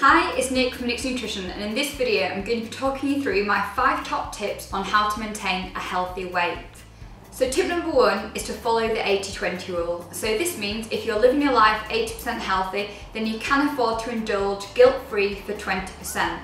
Hi, it's Nick from Nick's Nutrition, and in this video I'm going to be talking you through my 5 top tips on how to maintain a healthy weight. So tip number 1 is to follow the 80-20 rule. So this means if you're living your life 80% healthy, then you can afford to indulge guilt-free for 20%.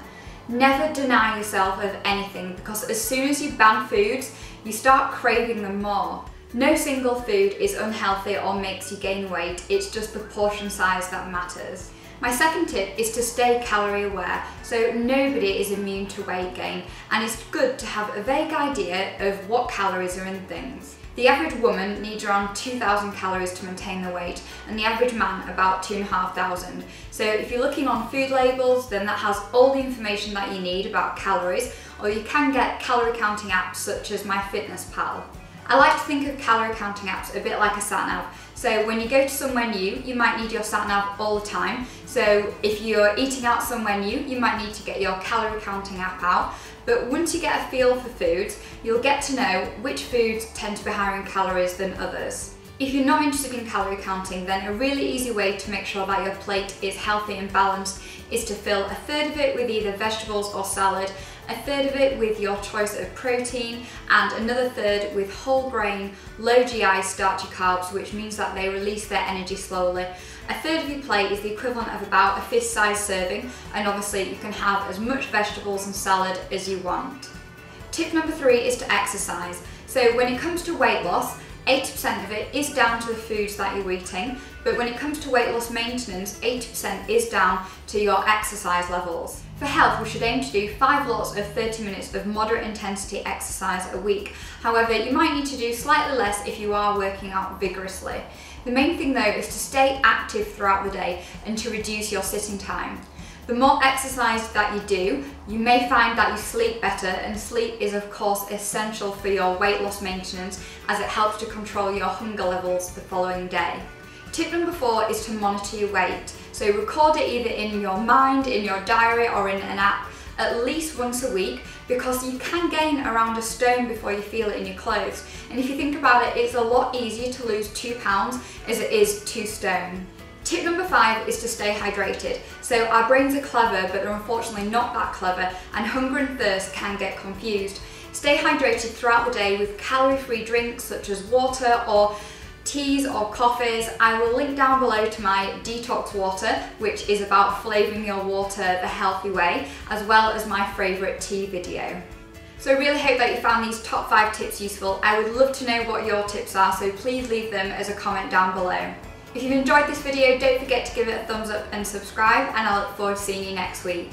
Never deny yourself of anything, because as soon as you ban foods, you start craving them more. No single food is unhealthy or makes you gain weight, it's just the portion size that matters. My second tip is to stay calorie aware, so nobody is immune to weight gain, and it's good to have a vague idea of what calories are in things. The average woman needs around 2,000 calories to maintain their weight, and the average man about 2,500. So if you're looking on food labels, then that has all the information that you need about calories, or you can get calorie counting apps such as MyFitnessPal. I like to think of calorie counting apps a bit like a sat-nav. So when you go to somewhere new, you might need your sat-nav all the time. So if you're eating out somewhere new, you might need to get your calorie counting app out. But once you get a feel for foods, you'll get to know which foods tend to be higher in calories than others. If you're not interested in calorie counting, then a really easy way to make sure that your plate is healthy and balanced is to fill a third of it with either vegetables or salad, a third of it with your choice of protein, and another third with whole grain, low GI starchy carbs, which means that they release their energy slowly. A third of your plate is the equivalent of about a fist-sized serving, and obviously you can have as much vegetables and salad as you want. Tip number 3 is to exercise. So when it comes to weight loss, 80% of it is down to the foods that you're eating, but when it comes to weight loss maintenance, 80% is down to your exercise levels. For health, we should aim to do 5 lots of 30 minutes of moderate intensity exercise a week. However, you might need to do slightly less if you are working out vigorously. The main thing though is to stay active throughout the day and to reduce your sitting time. The more exercise that you do, you may find that you sleep better, and sleep is of course essential for your weight loss maintenance, as it helps to control your hunger levels the following day. Tip number 4 is to monitor your weight. So record it either in your mind, in your diary, or in an app at least once a week, because you can gain around a stone before you feel it in your clothes. And if you think about it, it's a lot easier to lose 2 pounds as it is 2 stone. Tip number 5 is to stay hydrated. So our brains are clever, but they're unfortunately not that clever, and hunger and thirst can get confused. Stay hydrated throughout the day with calorie-free drinks such as water or teas or coffees. I will link down below to my detox water, which is about flavouring your water the healthy way, as well as my favourite tea video. So I really hope that you found these top 5 tips useful. I would love to know what your tips are, so please leave them as a comment down below. If you've enjoyed this video, don't forget to give it a thumbs up and subscribe, and I look forward to seeing you next week.